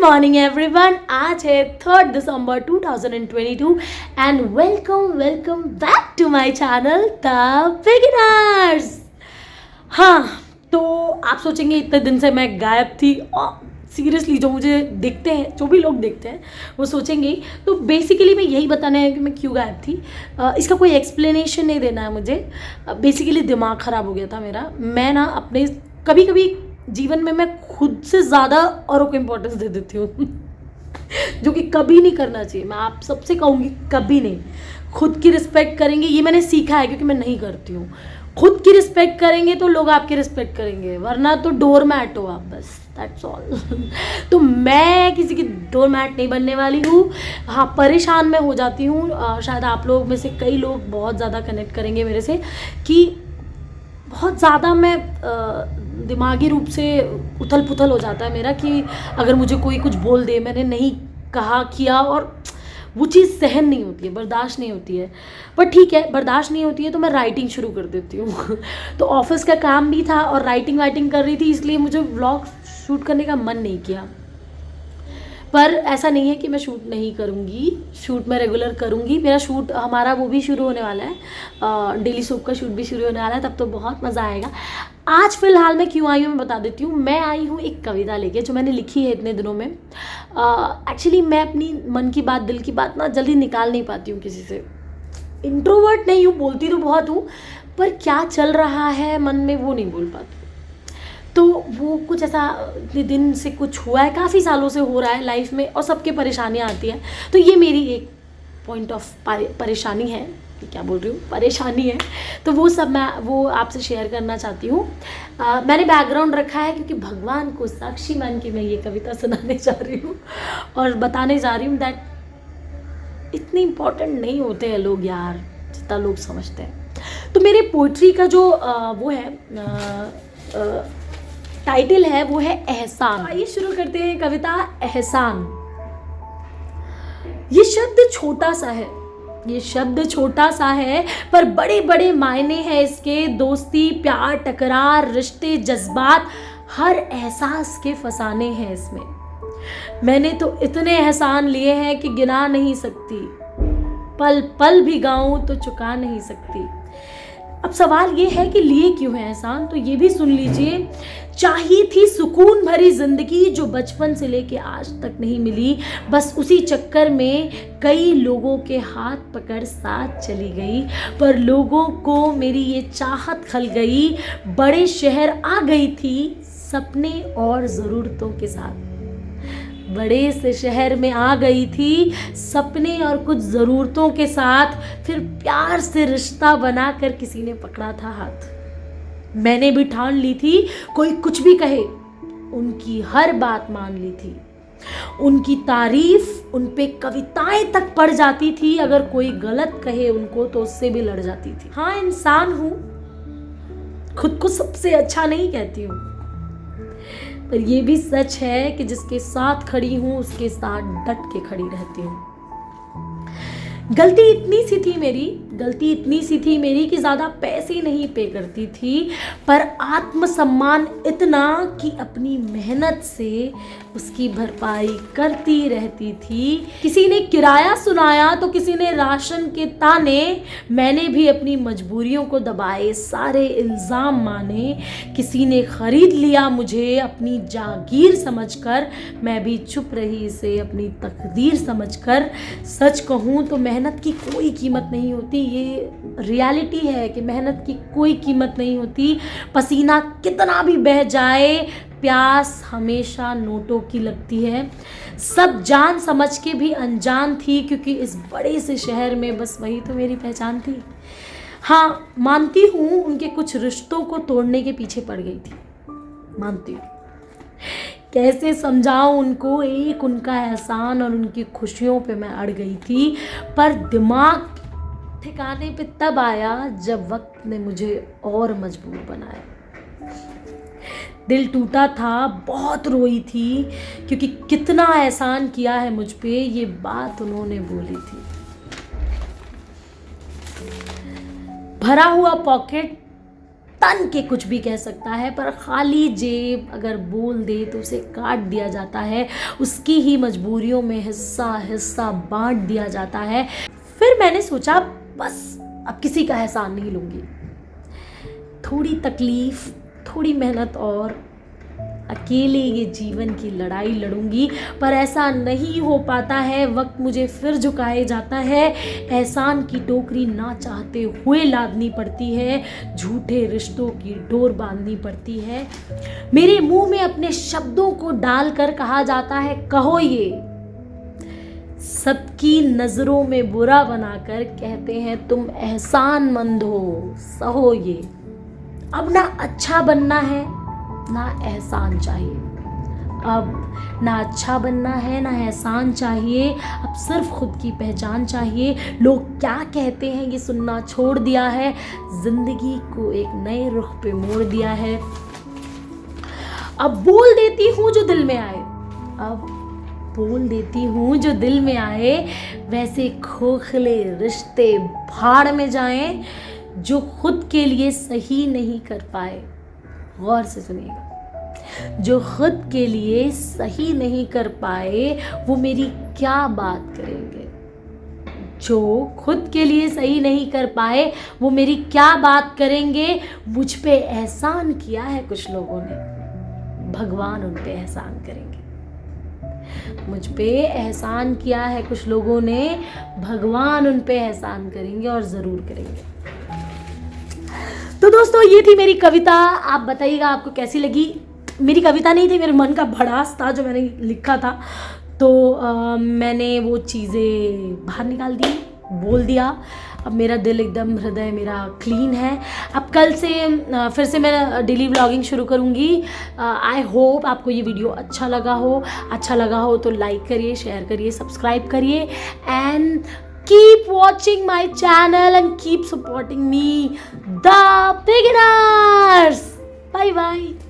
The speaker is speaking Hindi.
Morning everyone. आज है 3 दिसंबर 2022 and welcome back to my channel the beginners. हाँ, तो आप सोचेंगे इतने दिन से मैं गायब थी। सीरियसली जो मुझे देखते हैं, जो भी लोग देखते हैं वो सोचेंगे। तो बेसिकली मैं यही बताना है कि मैं क्यों गायब थी। इसका कोई एक्सप्लेनेशन नहीं देना है मुझे। बेसिकली दिमाग ख़राब हो गया था मेरा। मैं ना अपने कभी कभी जीवन में मैं खुद से ज़्यादा औरों को इम्पोर्टेंस दे देती हूँ जो कि कभी नहीं करना चाहिए। मैं आप सबसे कहूँगी कभी नहीं। खुद की रिस्पेक्ट करेंगे, ये मैंने सीखा है क्योंकि मैं नहीं करती हूँ। खुद की रिस्पेक्ट करेंगे तो लोग आपकी रिस्पेक्ट करेंगे, वरना तो डोर मैट हो आप, बस दैट्स ऑल तो मैं किसी की डोर मैट नहीं बनने वाली हूँ। हाँ, परेशान मैं हो जाती हूँ। शायद आप लोग में से कई लोग बहुत ज़्यादा कनेक्ट करेंगे मेरे से कि बहुत ज़्यादा मैं दिमागी रूप से उथल पुथल हो जाता है मेरा कि अगर मुझे कोई कुछ बोल दे, मैंने नहीं कहा किया, और वो चीज़ सहन नहीं होती है, बर्दाश्त नहीं होती है। पर ठीक है, बर्दाश्त नहीं होती है तो मैं राइटिंग शुरू कर देती हूँ तो ऑफिस का काम भी था और राइटिंग वाइटिंग कर रही थी, इसलिए मुझे व्लॉग शूट करने का मन नहीं किया। पर ऐसा नहीं है कि मैं शूट नहीं करूँगी, शूट मैं रेगुलर करूँगी। मेरा शूट हमारा वो भी शुरू होने वाला है, डेली सोप का शूट भी शुरू होने वाला है, तब तो बहुत मज़ा आएगा। आज फ़िलहाल मैं क्यों आई हूँ मैं बता देती हूँ। मैं आई हूँ एक कविता लेके जो मैंने लिखी है इतने दिनों में। एक्चुअली मैं अपनी मन की बात, दिल की बात ना जल्दी निकाल नहीं पाती हूँ किसी से। इंट्रोवर्ट नहीं हूँ, बोलती तो बहुत हूँ, पर क्या चल रहा है मन में वो नहीं बोल पाती। तो वो कुछ ऐसा इतने दिन से कुछ हुआ है, काफ़ी सालों से हो रहा है लाइफ में, और सबके परेशानियाँ आती हैं। तो ये मेरी एक पॉइंट ऑफ परेशानी है, क्या बोल रही हूँ, परेशानी है। तो वो सब मैं वो आपसे शेयर करना चाहती हूँ। मैंने बैकग्राउंड रखा है क्योंकि भगवान को साक्षी मान के मैं ये कविता सुनाने जा रही हूँ और बताने जा रही हूँ दैट इतने इम्पोर्टेंट नहीं होते हैं लोग यार, जितना लोग समझते हैं। तो मेरे पोइट्री का जो वो है टाइटल है, वो है एहसान। आइए शुरू करते हैं कविता एहसान। ये शब्द छोटा सा है, ये शब्द छोटा सा है, पर बड़े बड़े मायने हैं इसके। दोस्ती, प्यार, टकरार, रिश्ते, जज्बात, हर एहसास के फसाने हैं इसमें। मैंने तो इतने एहसान लिए हैं कि गिना नहीं सकती, पल पल भी गाऊं तो चुका नहीं सकती। अब सवाल ये है कि लिए क्यों है एहसान, तो ये भी सुन लीजिए। चाहिए थी सुकून भरी जिंदगी जो बचपन से लेके आज तक नहीं मिली, बस उसी चक्कर में कई लोगों के हाथ पकड़ साथ चली गई। पर लोगों को मेरी ये चाहत खल गई, बड़े शहर आ गई थी सपने और ज़रूरतों के साथ। बड़े से शहर में आ गई थी सपने और कुछ ज़रूरतों के साथ। फिर प्यार से रिश्ता बनाकर किसी ने पकड़ा था हाथ। मैंने भी ठान ली थी कोई कुछ भी कहे, उनकी हर बात मान ली थी। उनकी तारीफ उन पे कविताएं तक पढ़ जाती थी, अगर कोई गलत कहे उनको तो उससे भी लड़ जाती थी। हाँ, इंसान हूं, खुद को सबसे अच्छा नहीं कहती हूँ, पर यह भी सच है कि जिसके साथ खड़ी हूं उसके साथ डट के खड़ी रहती हूँ। गलती इतनी सी थी मेरी कि ज़्यादा पैसे नहीं पे करती थी, पर आत्मसम्मान इतना कि अपनी मेहनत से उसकी भरपाई करती रहती थी। किसी ने किराया सुनाया तो किसी ने राशन के ताने, मैंने भी अपनी मजबूरियों को दबाए सारे इल्ज़ाम माने। किसी ने ख़रीद लिया मुझे अपनी जागीर समझकर, मैं भी चुप रही इसे अपनी तकदीर समझकर। सच कहूँ तो मेहनत की कोई कीमत नहीं होती, ये रियलिटी है कि मेहनत की कोई कीमत नहीं होती। पसीना कितना भी बह जाए, प्यास हमेशा नोटों की लगती है। सब जान समझ के भी अनजान थी, क्योंकि इस बड़े से शहर में बस वही तो मेरी पहचान थी। हाँ, मानती हूँ उनके कुछ रिश्तों को तोड़ने के पीछे पड़ गई थी, मानती हूँ। कैसे समझाऊं उनको, एक उनका एहसान और उनकी खुशियों पे मैं अड़ गई थी। पर दिमाग ठिकाने पे तब आया जब वक्त ने मुझे और मजबूर बनाया। दिल टूटा था, बहुत रोई थी, क्योंकि कितना एहसान किया है मुझ पे, ये बात उन्होंने बोली थी। भरा हुआ पॉकेट तन के कुछ भी कह सकता है, पर खाली जेब अगर बोल दे तो उसे काट दिया जाता है, उसकी ही मजबूरियों में हिस्सा हिस्सा बांट दिया जाता है। फिर मैंने सोचा बस अब किसी का एहसान नहीं लूँगी, थोड़ी तकलीफ, थोड़ी मेहनत और अकेले ये जीवन की लड़ाई लड़ूंगी। पर ऐसा नहीं हो पाता है, वक्त मुझे फिर झुकाए जाता है, एहसान की टोकरी ना चाहते हुए लादनी पड़ती है, झूठे रिश्तों की डोर बांधनी पड़ती है। मेरे मुंह में अपने शब्दों को डालकर कहा जाता है कहो ये, सबकी नजरों में बुरा बनाकर कहते हैं तुम एहसानमंद हो, सहो ये। अब ना अच्छा बनना है ना एहसान चाहिए, अब ना अच्छा बनना है ना एहसान चाहिए, अब सिर्फ खुद की पहचान चाहिए। लोग क्या कहते हैं ये सुनना छोड़ दिया है, जिंदगी को एक नए रुख पे मोड़ दिया है। अब बोल देती हूँ जो दिल में आए, अब बोल देती हूँ जो दिल में आए, वैसे खोखले रिश्ते भाड़ में जाएं जो खुद के लिए सही नहीं कर पाए। गौर से सुनिएगा, जो खुद के लिए सही नहीं कर पाए वो मेरी क्या बात करेंगे, जो खुद के लिए सही नहीं कर पाए वो मेरी क्या बात करेंगे। मुझ पे एहसान किया है कुछ लोगों ने, भगवान उन पे एहसान करेंगे। मुझ पे एहसान किया है कुछ लोगों ने, भगवान उन पे एहसान करेंगे और ज़रूर करेंगे। तो दोस्तों ये थी मेरी कविता, आप बताइएगा आपको कैसी लगी। मेरी कविता नहीं थी, मेरे मन का भड़ास था जो मैंने लिखा था, तो मैंने वो चीज़ें बाहर निकाल दी, बोल दिया। अब मेरा दिल एकदम, हृदय मेरा क्लीन है। अब कल से फिर से मैं डेली व्लॉगिंग शुरू करूँगी। आई होप आपको ये वीडियो अच्छा लगा हो तो लाइक करिए, शेयर करिए, सब्सक्राइब करिए and keep watching my channel and keep supporting me, the beginners. Bye bye.